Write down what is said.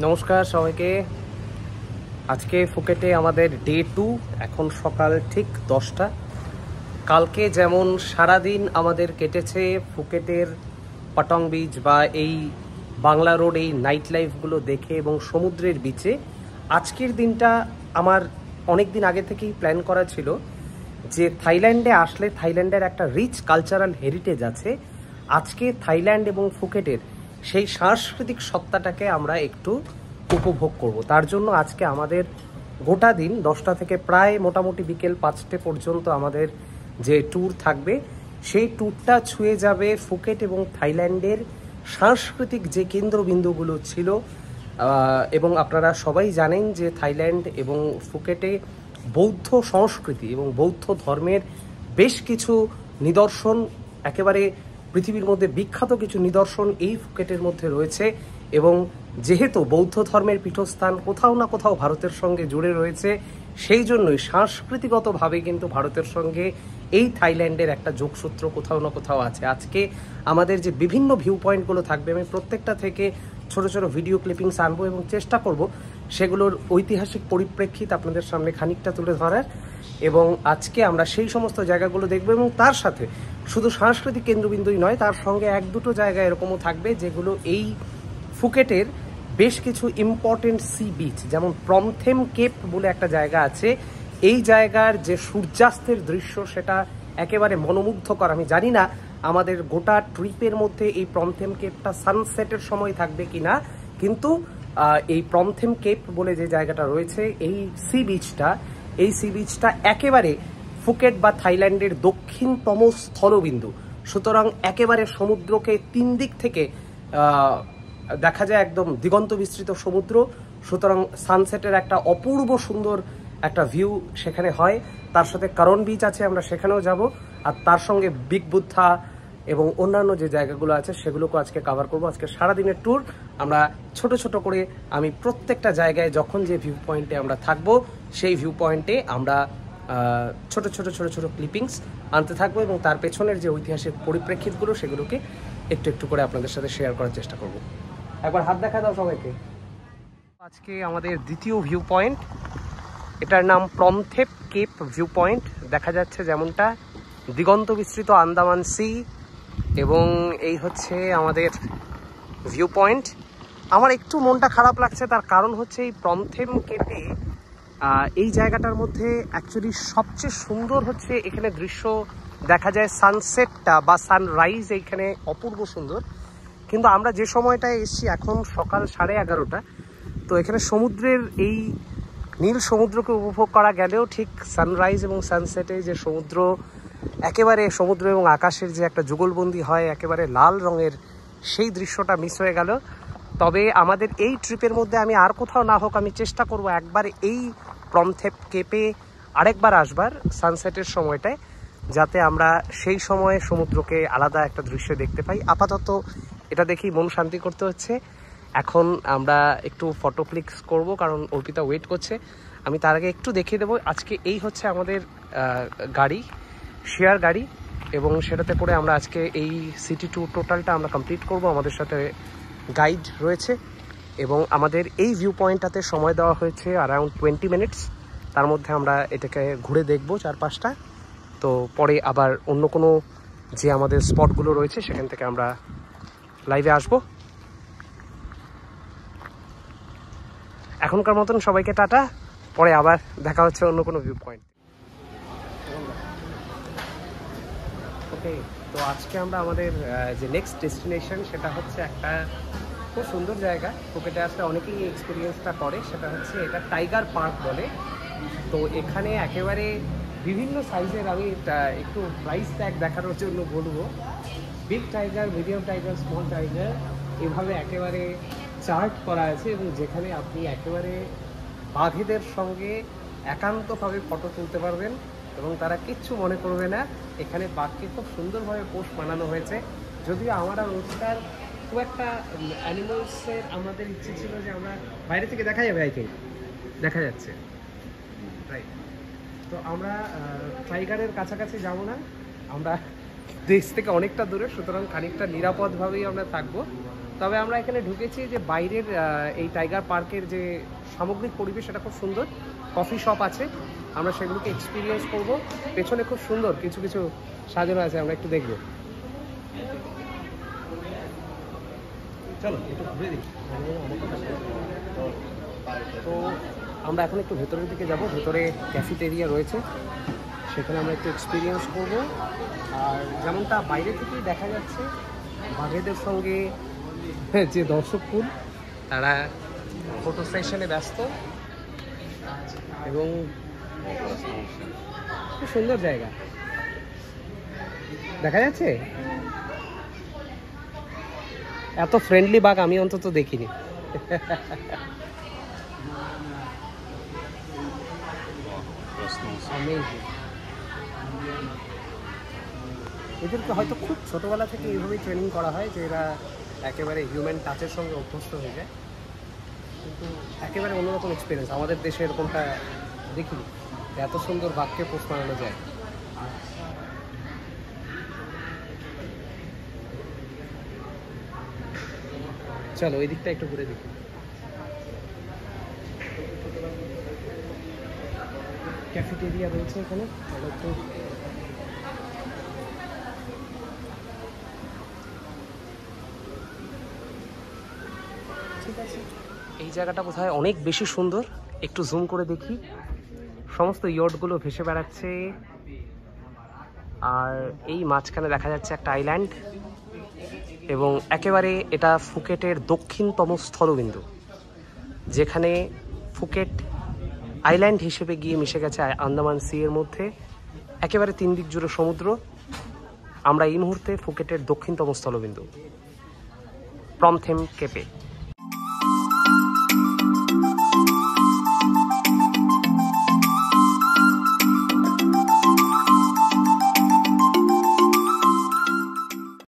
নমস্কার সবাইকে। আজকে ফুকেটে আমাদের ডে 2। এখন সকাল ঠিক 10টা। কালকে যেমন সারাদিন আমাদের কেটেছে ফুকেটের পটং বিচ বা এই বাংলা রোড, এই নাইট লাইফগুলো দেখে এবং সমুদ্রের বিচে, আজকের দিনটা আমার অনেক দিন আগে থেকেই প্ল্যান করা ছিল যে থাইল্যান্ডে আসলে থাইল্যান্ডের একটা রিচ কালচারাল হেরিটেজ আছে। আজকে থাইল্যান্ড এবং ফুকেটের সেই সাংস্কৃতিক সত্তাটাকে আমরা একটু উপভোগ করব। তার জন্য আজকে আমাদের গোটা দিন 10টা থেকে প্রায় মোটামুটি বিকেল 5টে পর্যন্ত আমাদের যে ট্যুর থাকবে, সেই ট্যুরটা ছুঁয়ে যাবে ফুকেট এবং থাইল্যান্ডের সাংস্কৃতিক যে কেন্দ্রবিন্দুগুলো ছিল। এবং আপনারা সবাই জানেন যে থাইল্যান্ড এবং ফুকেটে বৌদ্ধ সংস্কৃতি এবং বৌদ্ধ ধর্মের বেশ কিছু নিদর্শন, একেবারে পৃথিবীর মধ্যে বিখ্যাত কিছু নিদর্শন এই ফুকেটের মধ্যে রয়েছে। এবং যেহেতু বৌদ্ধ ধর্মের পীঠস্থান কোথাও না কোথাও ভারতের সঙ্গে জুড়ে রয়েছে, সেই জন্যই সাংস্কৃতিগতভাবে কিন্তু ভারতের সঙ্গে এই থাইল্যান্ডের একটা যোগসূত্র কোথাও না কোথাও আছে। আজকে আমাদের যে বিভিন্ন ভিউ পয়েন্টগুলো থাকবে, আমি প্রত্যেকটা থেকে ছোট ছোট ভিডিও ক্লিপিংস আনবো এবং চেষ্টা করব সেগুলোর ঐতিহাসিক পরিপ্রেক্ষিত আপনাদের সামনে খানিকটা তুলে ধরার। এবং আজকে আমরা সেই সমস্ত জায়গাগুলো দেখব এবং তার সাথে শুধু সাংস্কৃতিক কেন্দ্রবিন্দুই নয়, তার সঙ্গে এক দুটো জায়গা এরকমও থাকবে যেগুলো এই ফুকেটের বেশ কিছু ইম্পর্টেন্ট সি বিচ, যেমন প্রমথেম কেপ বলে একটা জায়গা আছে। এই জায়গার যে সূর্যাস্তের দৃশ্য সেটা একেবারে মনোমুগ্ধকর। আমি জানি না আমাদের গোটা ট্রিপের মধ্যে এই প্রমথেম কেপটা সানসেটের সময় থাকবে কিনা, কিন্তু এই প্রমথেম কেপ বলে যে জায়গাটা রয়েছে, এই সি বিচটা একেবারে ফুকেট বা থাইল্যান্ডের দক্ষিণতম স্থলবিন্দু। সুতরাং একেবারে সমুদ্রকে 3 দিক থেকে দেখা যায়, একদম দিগন্ত বিস্তৃত সমুদ্র। সুতরাং সানসেটের একটা অপূর্ব সুন্দর একটা ভিউ সেখানে হয়। তার সাথে কারণ বিচ আছে, আমরা সেখানেও যাব। আর তার সঙ্গে বিগ বুদ্ধা এবং অন্যান্য যে জায়গাগুলো আছে সেগুলোকে আজকে কভার করব। আজকে সারাদিনের ট্যুর আমরা ছোট ছোট করে, আমি প্রত্যেকটা জায়গায় যখন যে ভিউ পয়েন্টে আমরা থাকবো সেই ভিউ পয়েন্টে আমরা ছোট ছোট ছোট ছোট ক্লিপিংস আনতে থাকবো এবং তার পেছনের যে ঐতিহাসিক পরিপ্রেক্ষিতগুলো সেগুলোকে একটু একটু করে আপনাদের সাথে শেয়ার করার চেষ্টা করব। একবার হাত দেখা দাও সবাইকে। আজকে আমাদের দ্বিতীয় ভিউ পয়েন্ট, এটার নাম প্রমথেম কেপ ভিউ পয়েন্ট। দেখা যাচ্ছে যেমনটা দিগন্ত বিস্তৃত আন্দামান সি, এবং এই হচ্ছে আমাদের ভিউ পয়েন্ট। আমার একটু মনটা খারাপ লাগছে, তার কারণ হচ্ছে এই প্রমথেম কেপে এই জায়গাটার মধ্যে অ্যাকচুয়ালি সবচেয়ে সুন্দর হচ্ছে এখানে দৃশ্য দেখা যায় সানসেটটা বা সানরাইজ, এইখানে অপূর্ব সুন্দর। কিন্তু আমরা যে সময়টায় এসেছি এখন সকাল 11:30, তো এখানে সমুদ্রের এই নীল সমুদ্রকে উপভোগ করা গেলেও ঠিক সানরাইজ এবং সানসেটে যে সমুদ্র, একেবারে সমুদ্র এবং আকাশের যে একটা যুগলবন্দি হয় একেবারে লাল রঙের, সেই দৃশ্যটা মিস হয়ে গেল। তবে আমাদের এই ট্রিপের মধ্যে আমি আর কোথাও না হোক আমি চেষ্টা করব একবার এই প্রমথেম কেপে আরেকবার আসবার সানসেটের সময়টায়, যাতে আমরা সেই সময়ে সমুদ্রকে আলাদা একটা দৃশ্য দেখতে পাই। আপাতত এটা দেখি মন শান্তি করতে হচ্ছে। এখন আমরা একটু ফটো ক্লিকস করবো, কারণ অর্পিতা ওয়েট করছে। আমি তার আগে একটু দেখিয়ে দেবো, আজকে এই হচ্ছে আমাদের গাড়ি, শেয়ার গাড়ি, এবং সেটাতে করে আমরা আজকে এই সিটি ট্যুর টোটালটা আমরা কমপ্লিট করব। আমাদের সাথে গাইড রয়েছে এবং আমাদের এই ভিউ পয়েন্টটাতে সময় দেওয়া হয়েছে অ্যারাউন্ড 20 মিনিটস। তার মধ্যে আমরা এটাকে ঘুরে দেখব চারপাশটা। তো পরে আবার অন্য কোনো যে আমাদের স্পটগুলো রয়েছে সেখান থেকে আমরা লাইভে আসব। এখনকার মতন সবাইকে টাটা, পরে আবার দেখা হচ্ছে অন্য কোনো ভিউ পয়েন্ট। ওকে, তো আজকে আমরা আমাদের যে নেক্সট ডেস্টিনেশন সেটা হচ্ছে একটা খুব সুন্দর জায়গা। ফুকেটে আসলে অনেকেই এক্সপিরিয়েন্সটা করে, সেটা হচ্ছে এটা টাইগার পার্ক বলে। তো এখানে একেবারে বিভিন্ন সাইজের, আমি একটু প্রাইস ট্যাগ দেখানোর জন্য বলবো, big tiger, medium tiger, small tiger, এভাবে একেবারে চার্ট করা আছে এবং যেখানে আপনি একেবারে বাঘেদের সঙ্গে একান্তভাবে ফটো তুলতে পারবেন এবং তারা কিচ্ছু মনে করবে না। এখানে বাঘকে খুব সুন্দরভাবে পোস্ট বানানো হয়েছে। যদিও আমার আর রোজকার খুব একটা অ্যানিমালসের আমাদের ইচ্ছে ছিল যে আমরা বাইরে থেকে দেখা যাবে, দেখা যাচ্ছে, রাইট। তো আমরা টাইগারের কাছাকাছি যাব না, আমরা দেশ থেকে অনেকটা দূরে, সুতরাং খানিকটা নিরাপদভাবেই আমরা থাকবো। তবে আমরা এখানে ঢুকেছি যে বাইরের এই টাইগার পার্কের যে সামগ্রিক পরিবেশ সেটা খুব সুন্দর। কফি শপ আছে, আমরা সেগুলোকে এক্সপিরিয়েন্স করব। পেছনে খুব সুন্দর কিছু কিছু সাজানো আছে, আমরা একটু দেখব। চলো একটু ঘুরে দিই। তো আমরা এখন একটু ভেতরের দিকে যাব। ভেতরে ক্যাফেটেরিয়া রয়েছে, সেখানে আমরা একটু এক্সপিরিয়েন্স করব। আর যেমনটা বাইরে থেকেই দেখা যাচ্ছে, বাঘেদের সঙ্গে যে দর্শককুল তারা ফটো সেশনে ব্যস্ত এবং খুব সুন্দর জায়গা দেখা যাচ্ছে। এত ফ্রেন্ডলি বাঘ আমি অন্তত দেখিনি। এদেরকে হয়তো খুব ছোটবেলা থেকে এইভাবেই ট্রেনিং করা হয় যে এরা একেবারে হিউম্যান টাচের সঙ্গে অভ্যস্ত হয়ে যায়, কিন্তু একেবারে অন্যরকম এক্সপিরিয়েন্স। আমাদের দেশে এরকমটা দেখিনি, এত সুন্দর বাঘকে পোষ মানানো যায়। চলো ওই দিকটা একটু ঘুরে দেখি। ক্যাফেটেরিয়া রয়েছে এখানে, একটু ঠিক আছে। এই জায়গাটা বোধহয় অনেক বেশি সুন্দর, একটু জুম করে দেখি। সমস্ত ইয়টগুলো ভেসে বেড়াচ্ছে, আর এই মাঝখানে দেখা যাচ্ছে একটা আইল্যান্ড, এবং একেবারে এটা ফুকেটের দক্ষিণতম স্থলবিন্দু, যেখানে ফুকেট আইল্যান্ড হিসেবে গিয়ে মিশে গেছে আন্দামান সি এর মধ্যে। একেবারে 3 দিক জুড়ে সমুদ্র। আমরা এই মুহূর্তে ফুকেটের দক্ষিণতম স্থলবিন্দু প্রমথেম কেপে।